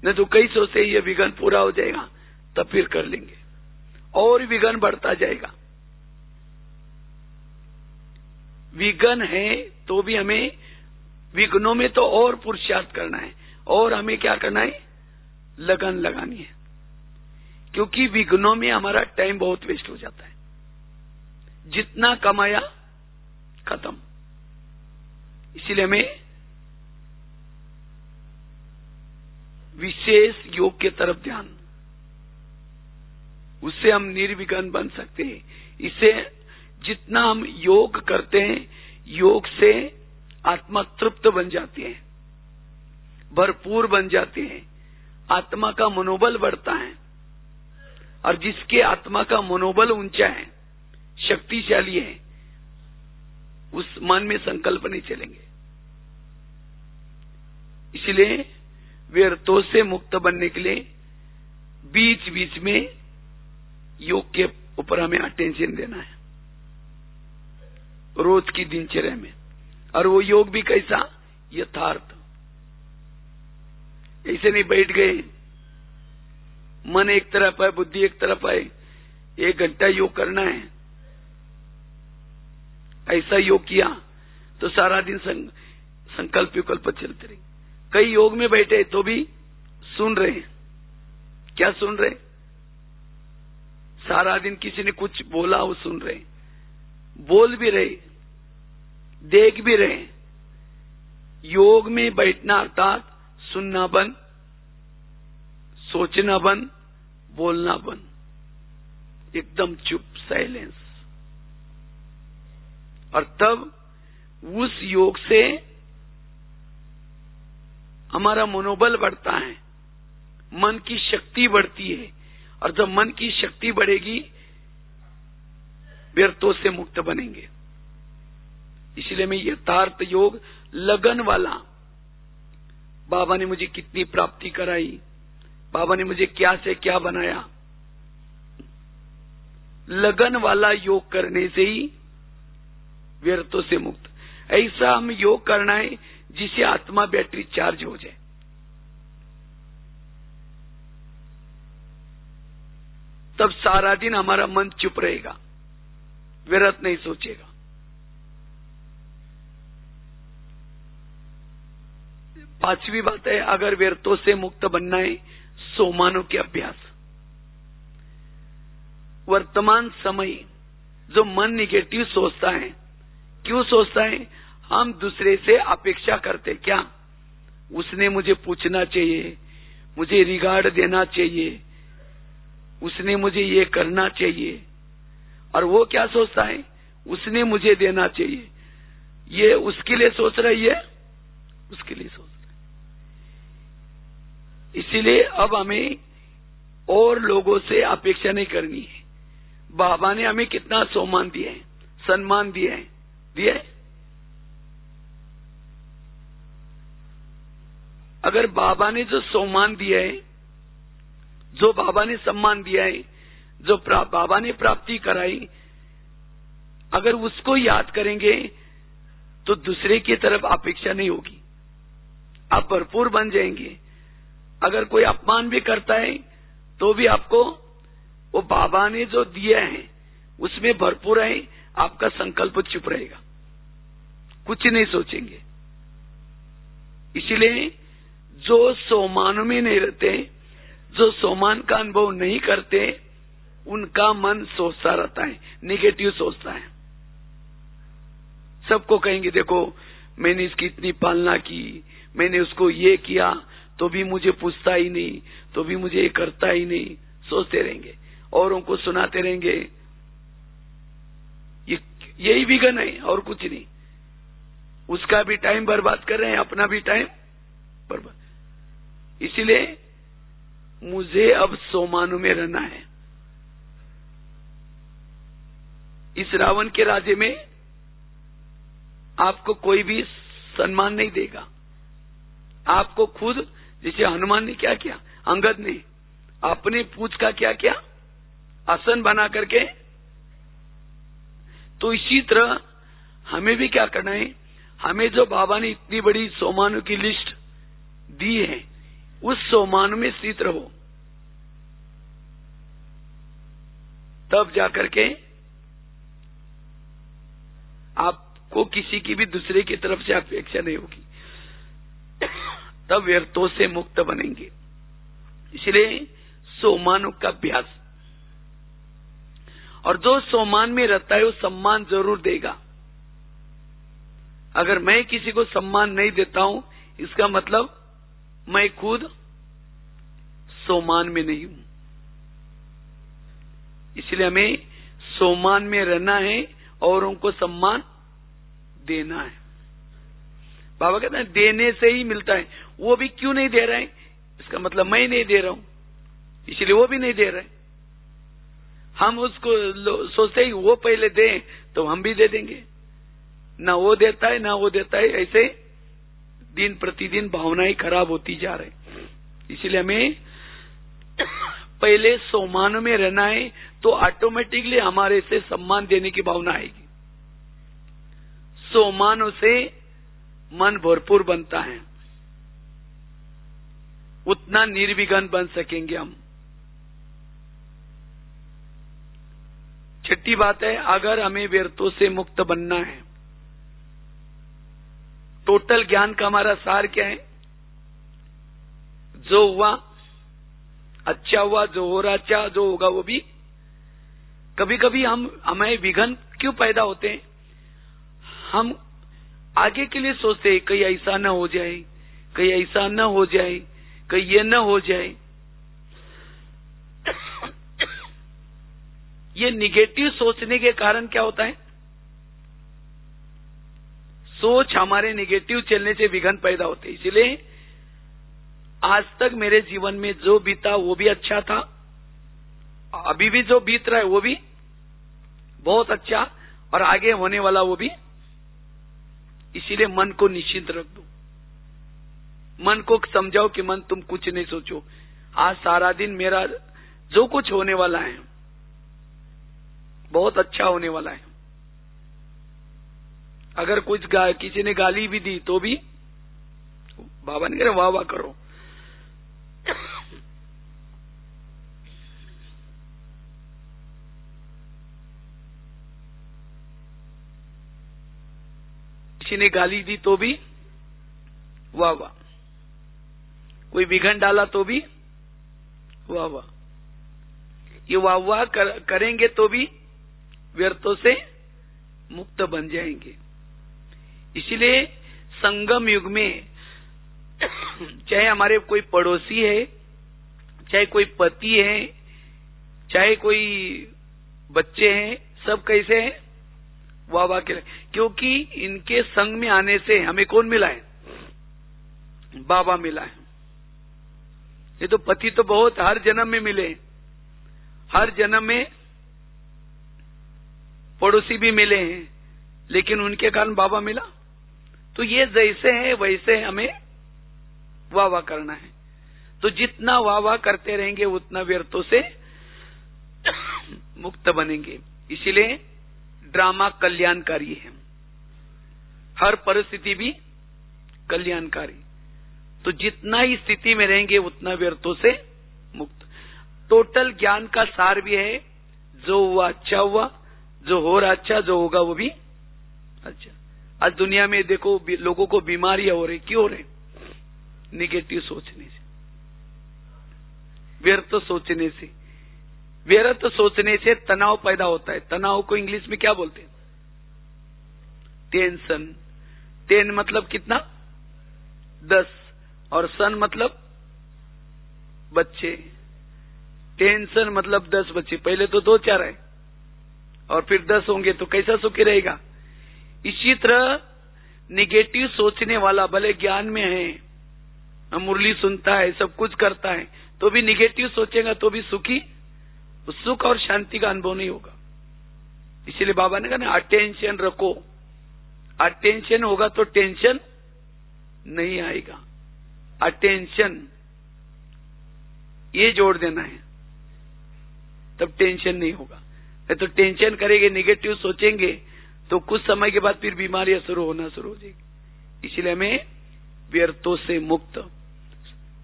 नहीं तो कई सोचते ये विघ्न पूरा हो जाएगा तब फिर कर लेंगे, और विघ्न बढ़ता जाएगा। विघ्न है तो भी हमें विघ्नों में तो और पुरुषार्थ करना है, और हमें क्या करना है, लगन लगानी है, क्योंकि विघ्नों में हमारा टाइम बहुत वेस्ट हो जाता है, जितना कमाया खत्म। इसीलिए हमें विशेष योग के तरफ ध्यान, उससे हम निर्विघ्न बन सकते हैं। इससे जितना हम योग करते हैं, योग से आत्मा तृप्त बन जाती है, भरपूर बन जाती है, आत्मा का मनोबल बढ़ता है, और जिसके आत्मा का मनोबल ऊंचा है, शक्तिशाली है, उस मन में संकल्प नहीं चलेंगे। इसलिए व्यर्थों से मुक्त बनने के लिए बीच बीच में योग के ऊपर हमें अटेंशन देना है, रोज की दिनचर्या में। और वो योग भी कैसा, यथार्थ। ऐसे नहीं बैठ गए, मन एक तरफ है, बुद्धि एक तरफ है, 1 घंटा योग करना है, ऐसा योग किया तो सारा दिन संकल्प विकल्प चलते रहे। कई योग में बैठे तो भी सुन रहे हैं, क्या सुन रहे, सारा दिन किसी ने कुछ बोला वो सुन रहे, बोल भी रहे, देख भी रहे। योग में बैठना अर्थात सुनना बंद, सोचना बंद, बोलना बंद, एकदम चुप, साइलेंस। और तब उस योग से हमारा मनोबल बढ़ता है, मन की शक्ति बढ़ती है, और जब मन की शक्ति बढ़ेगी व्यर्थों से मुक्त बनेंगे। इसलिए मैं यथार्थ योग, लगन वाला, बाबा ने मुझे कितनी प्राप्ति कराई, बाबा ने मुझे क्या से क्या बनाया, लगन वाला योग करने से ही व्यर्थों से मुक्त। ऐसा हम योग करना है जिससे आत्मा बैटरी चार्ज हो जाए। तब सारा दिन हमारा मन चुप रहेगा, व्यर्थ नहीं सोचेगा। पांचवी बात है, अगर व्यर्थों से मुक्त बनना है, सोमानों के अभ्यास। वर्तमान समय जो मन निगेटिव सोचता है, क्यों सोचता है, हम दूसरे से अपेक्षा करते, क्या उसने मुझे पूछना चाहिए, मुझे रिगार्ड देना चाहिए, उसने मुझे ये करना चाहिए। और वो क्या सोचता है, उसने मुझे देना चाहिए, ये उसके लिए सोच रही है, उसके लिए सोच रहा है। इसीलिए अब हमें और लोगों से अपेक्षा नहीं करनी है। बाबा ने हमें कितना सम्मान दिया है, सम्मान दिया है, दिया है। अगर बाबा ने जो सम्मान दिया है जो बाबा ने सम्मान दिया है, जो बाबा ने प्राप्ति कराई, अगर उसको याद करेंगे तो दूसरे की तरफ अपेक्षा नहीं होगी, आप भरपूर बन जाएंगे। अगर कोई अपमान भी करता है तो भी आपको वो बाबा ने जो दिया है उसमें भरपूर है, आपका संकल्प चुप रहेगा, कुछ नहीं सोचेंगे। इसलिए जो सोमान में नहीं रहते, जो सोमान का अनुभव नहीं करते, उनका मन सोचता रहता है, निगेटिव सोचता है। सबको कहेंगे देखो मैंने इसकी इतनी पालना की, मैंने उसको ये किया तो भी मुझे पूछता ही नहीं, तो भी मुझे ये करता ही नहीं, सोचते रहेंगे, औरों को सुनाते रहेंगे। यही विघन है और कुछ नहीं। उसका भी टाइम बर्बाद कर रहे हैं, अपना भी टाइम बर्बाद। इसलिए मुझे अब सोमानु में रहना है। इस रावण के राज्य में आपको कोई भी सम्मान नहीं देगा। आपको खुद, जैसे हनुमान ने क्या किया, अंगद ने अपने पूछ का क्या किया, आसन बना करके। तो इसी तरह हमें भी क्या करना है, हमें जो बाबा ने इतनी बड़ी सोमानु की लिस्ट दी है, उस सोमानु में स्थित रहो, तब जाकर के आपको किसी की भी दूसरे की तरफ से अपेक्षा नहीं होगी, तब व्यर्थों से मुक्त बनेंगे। इसलिए सोमानु का अभ्यास। और जो सोमान में रहता है वो सम्मान जरूर देगा। अगर मैं किसी को सम्मान नहीं देता हूं, इसका मतलब मैं खुद सोमान में नहीं हूं। इसलिए हमें सोमान में रहना है और उनको सम्मान देना है। बाबा कहते हैं देने से ही मिलता है। वो भी क्यों नहीं दे रहे हैं, इसका मतलब मैं नहीं दे रहा हूं, इसलिए वो भी नहीं दे रहे। हम उसको सोचते ही वो पहले दें तो हम भी दे देंगे, ना वो देता है ना वो देता है। ऐसे दिन प्रतिदिन भावनाएं खराब होती जा रही। इसलिए हमें पहले सोमान में रहना है, तो ऑटोमेटिकली हमारे से सम्मान देने की भावना आएगी। सोमानों से मन भरपूर बनता है, उतना निर्विघ्न बन सकेंगे हम। छठी बात है, अगर हमें व्यर्थों से मुक्त बनना है, टोटल ज्ञान का हमारा सार क्या है, जो हुआ अच्छा हुआ, जो हो रहा अच्छा, जो होगा वो भी। कभी कभी हमें विघ्न क्यों पैदा होते हैं, हम आगे के लिए सोचते हैं कहीं ऐसा न हो जाए, कहीं ऐसा न हो जाए, कहीं ये न हो जाए। ये निगेटिव सोचने के कारण क्या होता है, सोच हमारे निगेटिव चलने से विघ्न पैदा होते हैं। इसलिए आज तक मेरे जीवन में जो बीता वो भी अच्छा था, अभी भी जो बीत रहा है वो भी बहुत अच्छा, और आगे होने वाला वो भी। इसीलिए मन को निश्चिंत रख दो, मन को समझाओ कि मन तुम कुछ नहीं सोचो, आज सारा दिन मेरा जो कुछ होने वाला है बहुत अच्छा होने वाला है। अगर कुछ किसी ने गाली भी दी तो भी बाबा ने कह रहे वाह वाह करो। किसी ने गाली दी तो भी वाह वाह, कोई विघन डाला तो भी वाह वाह। ये वाह वाह करेंगे तो भी व्यर्थों से मुक्त बन जाएंगे। इसलिए संगम युग में चाहे हमारे कोई पड़ोसी है, चाहे कोई पति है, चाहे कोई बच्चे हैं, सब कैसे हैं, वाह वाह के, क्योंकि इनके संग में आने से हमें कौन मिला है, बाबा मिला है। ये तो पति तो बहुत हर जन्म में मिले, हर जन्म में पड़ोसी भी मिले हैं, लेकिन उनके कारण बाबा मिला। तो ये जैसे है वैसे हमें वाह वाह करना है। तो जितना वाह वाह करते रहेंगे उतना व्यर्थों से मुक्त बनेंगे। इसीलिए ड्रामा कल्याणकारी है, हर परिस्थिति भी कल्याणकारी। तो जितना ही स्थिति में रहेंगे उतना व्यर्थों से मुक्त। टोटल ज्ञान का सार भी है, जो हुआ अच्छा हुआ, जो हो रहा अच्छा, जो होगा वो भी अच्छा। आज दुनिया में देखो लोगों को बीमारियां हो रही, क्यों हो रहे? निगेटिव सोचने से, व्यर्थ सोचने से। व्यर्थ सोचने से तनाव पैदा होता है। तनाव को इंग्लिश में क्या बोलते हैं? टेंशन। टेन मतलब कितना? 10, और सन मतलब बच्चे। टेंशन मतलब 10 बच्चे। पहले तो 2-4 है और फिर 10 होंगे तो कैसा सुखी रहेगा? इसी तरह निगेटिव सोचने वाला भले ज्ञान में है, मुरली सुनता है, सब कुछ करता है, तो भी निगेटिव सोचेगा तो भी सुख और शांति का अनुभव नहीं होगा। इसीलिए बाबा ने कहा ना, अटेंशन रखो। अटेंशन होगा तो टेंशन नहीं आएगा। अटेंशन ये जोड़ देना है, तब टेंशन नहीं होगा। तो टेंशन करेंगे, निगेटिव सोचेंगे तो कुछ समय के बाद फिर बीमारियां होना शुरू हो जाएगी। इसलिए हमें व्यर्थों से मुक्त,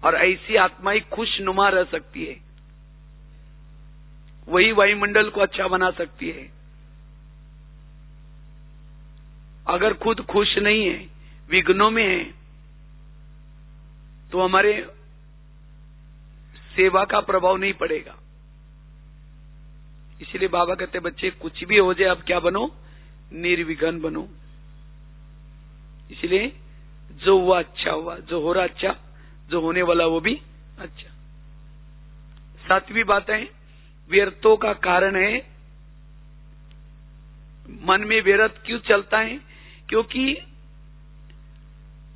और ऐसी आत्मा ही खुशनुमा रह सकती है, वही वायुमंडल को अच्छा बना सकती है। अगर खुद खुश नहीं है, विघ्नों में है, तो हमारे सेवा का प्रभाव नहीं पड़ेगा। इसलिए बाबा कहते बच्चे कुछ भी हो जाए, अब क्या बनो? निर्विघ्न बनो। इसलिए जो हुआ अच्छा हुआ, जो हो रहा अच्छा, जो होने वाला वो भी अच्छा। 7वीं बात है, व्यर्थों का कारण है, मन में व्यर्थ क्यों चलता है? क्योंकि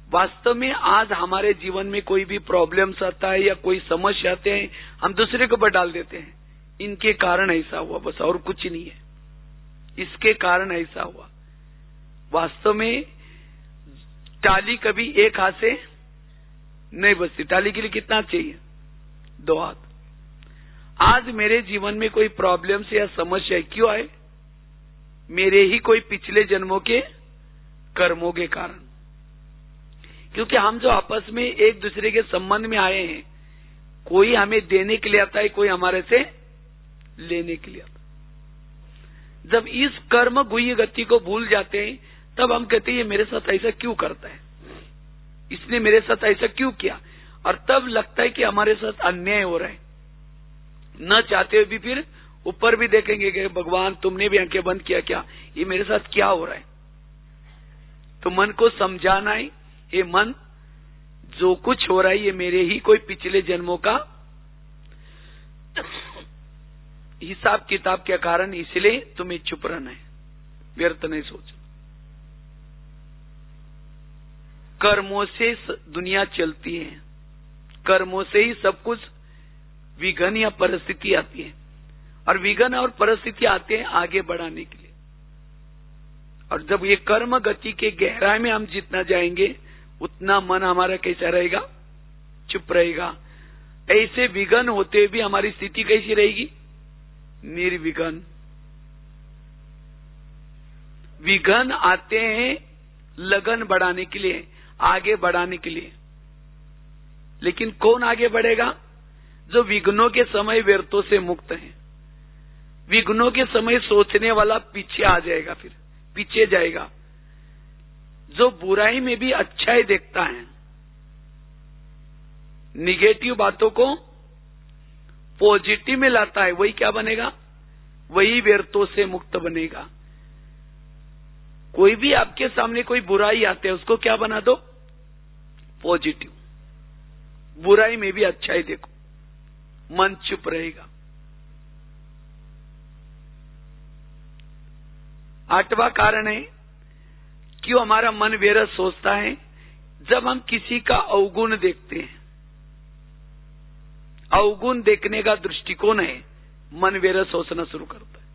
वास्तव में आज हमारे जीवन में कोई भी प्रॉब्लम्स आता है या कोई समस्या आते हैं, हम दूसरे के ऊपर डाल देते हैं, इनके कारण ऐसा हुआ, बस और कुछ नहीं है, इसके कारण ऐसा हुआ। वास्तव में टाली कभी एक हाथ से नहीं बचती। टाली के लिए कितना चाहिए? 2 हाथ। आज मेरे जीवन में कोई प्रॉब्लम या समस्या क्यों आए? मेरे ही कोई पिछले जन्मों के कर्मों के कारण। क्योंकि हम जो आपस में एक दूसरे के संबंध में आए हैं, कोई हमें देने के लिए आता है, कोई हमारे से लेने के लिए आता है। जब इस कर्म गुह्य गति को भूल जाते हैं, तब हम कहते हैं ये मेरे साथ ऐसा क्यों करता है, इसने मेरे साथ ऐसा क्यों किया, और तब लगता है कि हमारे साथ अन्याय हो रहा है। न चाहते हुए भी फिर ऊपर भी देखेंगे कि भगवान तुमने भी आंखें बंद किया क्या, ये मेरे साथ क्या हो रहा है। तो मन को समझाना है, ये मन जो कुछ हो रहा है ये मेरे ही कोई पिछले जन्मों का हिसाब किताब के कारण, इसलिए तुम्हें चुप रहना है, व्यर्थ नहीं सोचो। कर्मों से दुनिया चलती है, कर्मों से ही सब कुछ विघ्न या परिस्थिति आती है, और विघ्न और परिस्थिति आते हैं आगे बढ़ाने के लिए। और जब ये कर्म गति के गहराई में हम जितना जाएंगे, उतना मन हमारा कैसा रहेगा? चुप रहेगा। ऐसे विघ्न होते भी हमारी स्थिति कैसी रहेगी? निर्विघ्न। विघ्न आते हैं लगन बढ़ाने के लिए, आगे बढ़ाने के लिए, लेकिन कौन आगे बढ़ेगा? जो विघ्नों के समय व्यर्थों से मुक्त है। विघ्नों के समय सोचने वाला पीछे आ जाएगा, फिर पीछे जाएगा। जो बुराई में भी अच्छाई देखता है, निगेटिव बातों को पॉजिटिव में लाता है, वही क्या बनेगा? वही व्यर्थों से मुक्त बनेगा। कोई भी आपके सामने कोई बुराई आते है, उसको क्या बना दो? पॉजिटिव। बुराई में भी अच्छाई देखो, मन चुप रहेगा। 8वां कारण है क्यों हमारा मन व्यर्थ सोचता है? जब हम किसी का अवगुण देखते हैं, अवगुण देखने का दृष्टिकोण है, मन व्यर्थ सोचना शुरू करता है।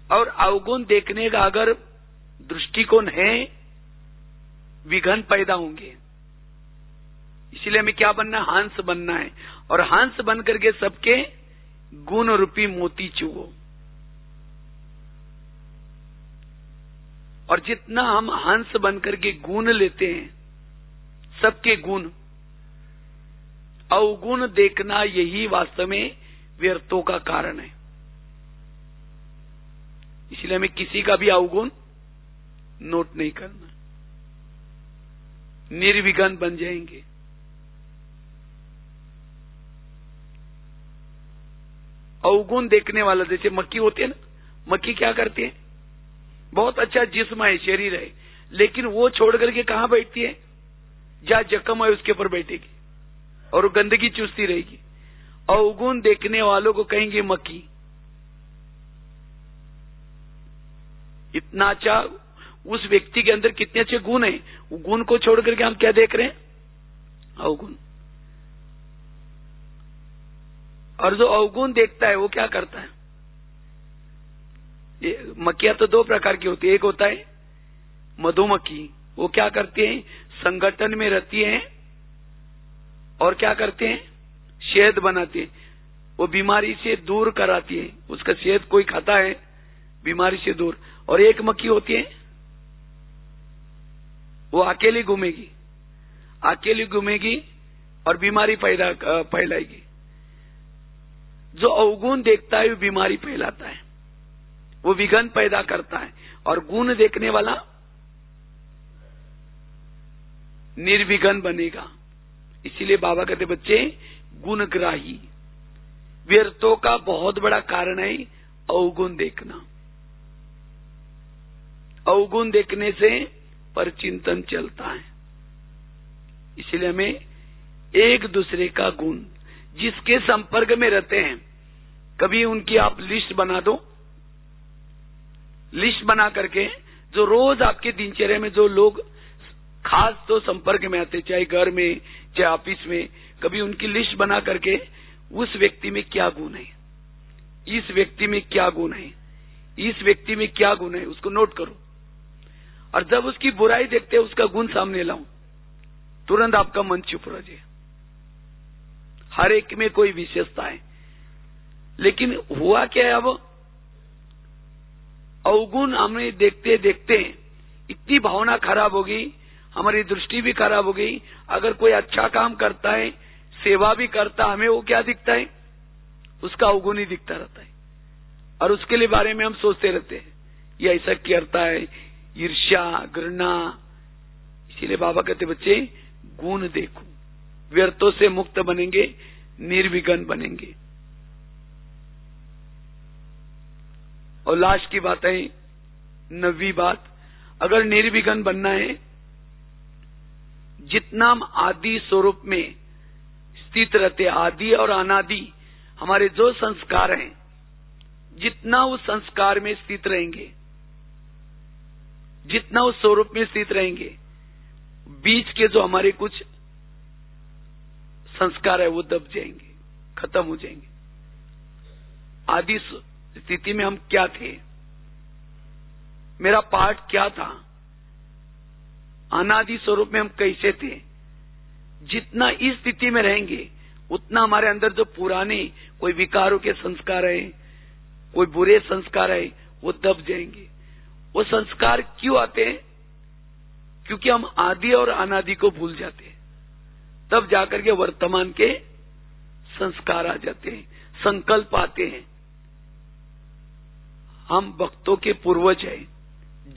और अवगुण देखने का अगर दृष्टिकोण है, विघ्न पैदा होंगे। इसलिए हमें क्या बनना है? हंस बनना है। और हंस बन करके सबके गुण रूपी मोती चुगो। और जितना हम हंस बन करके गुण लेते हैं, सबके गुण, अवगुण देखना यही वास्तव में व्यर्थों का कारण है। इसलिए हमें किसी का भी अवगुण नोट नहीं करना, निर्विघ्न बन जाएंगे। अवगुण देखने वाला, जैसे मक्खी होती है ना, मक्खी क्या करती है? बहुत अच्छा जिस्म है, शरीर है, लेकिन वो छोड़ करके कहां बैठती है? जहां जख्म है उसके ऊपर बैठेगी और गंदगी चूसती रहेगी। अवगुण देखने वालों को कहेंगे मक्खी। इतना अच्छा उस व्यक्ति के अंदर कितने अच्छे गुण हैं, वो गुण को छोड़ करके हम क्या देख रहे हैं? अवगुण। और जो अवगुण देखता है वो क्या करता है? ये मक्खियां तो दो प्रकार की होती है। एक होता है मधुमक्खी, वो क्या करती है? संगठन में रहती है और क्या करते हैं? शहद बनाती है। वो बीमारी से दूर कराती है, उसका शहद कोई खाता है बीमारी से दूर। और एक मक्खी होती है, वो अकेली घूमेगी, अकेली घूमेगी और बीमारी फैलाएगी। जो अवगुण देखता है वो बीमारी फैलाता है, वो विघ्न पैदा करता है। और गुण देखने वाला निर्विघ्न बनेगा। इसीलिए बाबा कहते बच्चे गुणग्राही। व्यर्थों का बहुत बड़ा कारण है अवगुण देखना। अवगुण देखने से परचिंतन चलता है। इसलिए हमें एक दूसरे का गुण, जिसके संपर्क में रहते हैं, कभी उनकी आप लिस्ट बना दो। लिस्ट बना करके जो रोज आपके दिनचर्या में जो लोग खास तो संपर्क में आते, चाहे घर में चाहे ऑफिस में, कभी उनकी लिस्ट बना करके उस व्यक्ति में क्या गुण है, इस व्यक्ति में क्या गुण है, इस व्यक्ति में क्या गुण है, उसको नोट करो। और जब उसकी बुराई देखते हैं उसका गुण सामने लाऊं, तुरंत आपका मन चुप रह जाए। हर एक में कोई विशेषता है, लेकिन हुआ क्या है? अब अवगुण हमें देखते देखते इतनी भावना खराब हो गई, हमारी दृष्टि भी खराब हो गई। अगर कोई अच्छा काम करता है, सेवा भी करता, हमें वो क्या दिखता है? उसका अवगुण ही दिखता रहता है। और उसके लिए बारे में हम सोचते रहते हैं, ये ऐसा करता है, ईर्ष्या, घृणा। इसीलिए बाबा कहते बच्चे गुण देखो, व्यर्थों से मुक्त बनेंगे, निर्विघ्न बनेंगे। और लास्ट की बात है, 9वीं बात, अगर निर्विघ्न बनना है, जितना हम आदि स्वरूप में स्थित रहते, आदि और अनादि हमारे जो संस्कार हैं, जितना उस संस्कार में स्थित रहेंगे, जितना उस स्वरूप में स्थित रहेंगे, बीच के जो हमारे कुछ संस्कार है वो दब जाएंगे, खत्म हो जाएंगे। आदि स्थिति में हम क्या थे, मेरा पाठ क्या था, अनादि स्वरूप में हम कैसे थे, जितना इस स्थिति में रहेंगे उतना हमारे अंदर जो पुराने कोई विकारों के संस्कार है, कोई बुरे संस्कार है, वो दब जाएंगे। वो संस्कार क्यों आते हैं? क्योंकि हम आदि और अनादि को भूल जाते हैं, तब जाकर के वर्तमान के संस्कार आ जाते हैं, संकल्प आते हैं। हम भक्तों के पूर्वज हैं,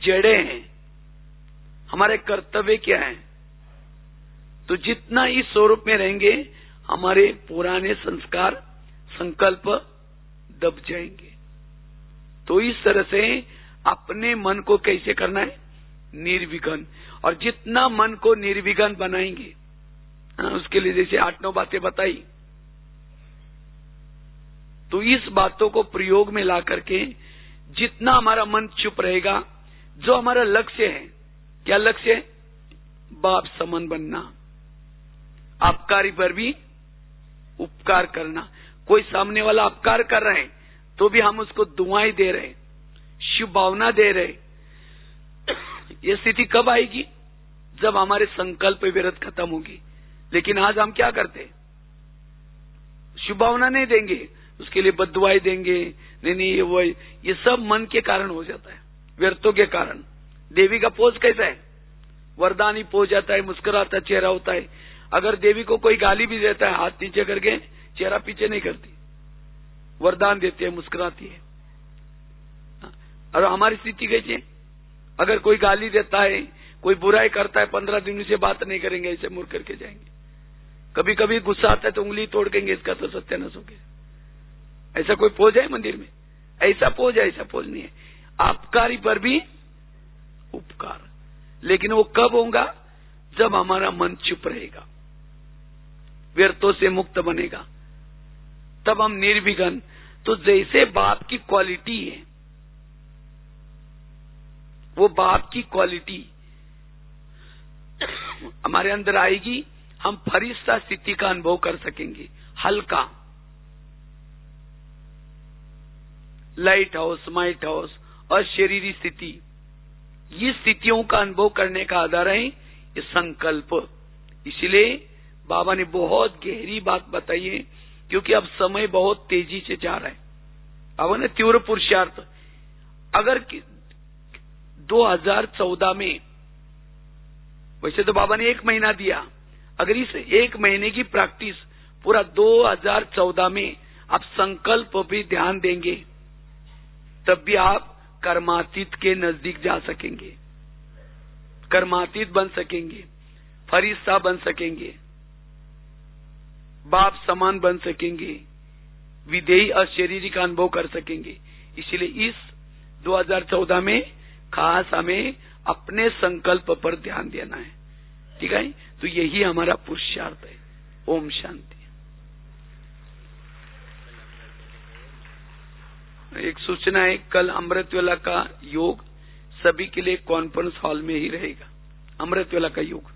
जड़े हैं, हमारे कर्तव्य क्या है? तो जितना इस स्वरूप में रहेंगे, हमारे पुराने संस्कार, संकल्प दब जाएंगे। तो इस तरह से अपने मन को कैसे करना है? निर्विघ्न। और जितना मन को निर्विघ्न बनाएंगे, उसके लिए जैसे 8-9 बातें बताई, तो इस बातों को प्रयोग में ला करके जितना हमारा मन चुप रहेगा, जो हमारा लक्ष्य है, क्या लक्ष्य है? बाप समान बनना, अपकारी पर भी उपकार करना। कोई सामने वाला अपकार कर रहे हैं तो भी हम उसको दुआएं दे रहे, शुभ भावना दे रहे। ये स्थिति कब आएगी? जब हमारे संकल्प विरोध खत्म होगी, लेकिन आज हम क्या करते, शुभ भावना नहीं देंगे, उसके लिए बद्दुआएं देंगे, नहीं ये सब मन के कारण हो जाता है, व्यर्थों के कारण। देवी का पोज कैसा है, वरदान ही पोज जाता है, मुस्कुराता चेहरा होता है। अगर देवी को कोई गाली भी देता है, हाथ नीचे करके, चेहरा पीछे नहीं करती, वरदान देती है, मुस्कुराती है। और हमारी स्थिति कैसी है, अगर कोई गाली देता है, कोई बुराई करता है, 15 दिन से बात नहीं करेंगे, ऐसे मुड़ करके जाएंगे। कभी कभी गुस्सा आता है तो उंगली तोड़ देंगे, इसका तो सत्यानाश हो गया। ऐसा कोई पोज है मंदिर में? ऐसा पोज है? ऐसा पोज नहीं है। आपकारी पर भी उपकार, लेकिन वो कब होगा, जब हमारा मन चुप रहेगा, व्यर्थों से मुक्त बनेगा, तब हम निर्विघ्न। तो जैसे बाप की क्वालिटी है, वो बाप की क्वालिटी हमारे अंदर आएगी, हम फरिश्ता स्थिति का अनुभव कर सकेंगे। हल्का, लाइट हाउस, माइट हाउस और शरीरी स्थिति, ये स्थितियों का अनुभव करने का आधार है ये संकल्प। इसलिए बाबा ने बहुत गहरी बात बताई है, क्योंकि अब समय बहुत तेजी से जा रहा है। बाबा ने तीव्र पुरुषार्थ, अगर 2014 में, वैसे तो बाबा ने 1 महीना दिया, अगर इस 1 महीने की प्रैक्टिस पूरा 2014 में आप संकल्प भी ध्यान देंगे, तब भी आप कर्मातीत के नजदीक जा सकेंगे, कर्मातीत बन सकेंगे, फरिश्ता बन सकेंगे, बाप समान बन सकेंगे, विधेयी और शरीरी का अनुभव कर सकेंगे। इसलिए इस 2014 में खास हमें अपने संकल्प पर ध्यान देना है, ठीक है? तो यही हमारा पुरुषार्थ है। ओम शांति। एक सूचना है, कल अमृतवेला का योग सभी के लिए कॉन्फ्रेंस हॉल में ही रहेगा। अमृतवेला का योग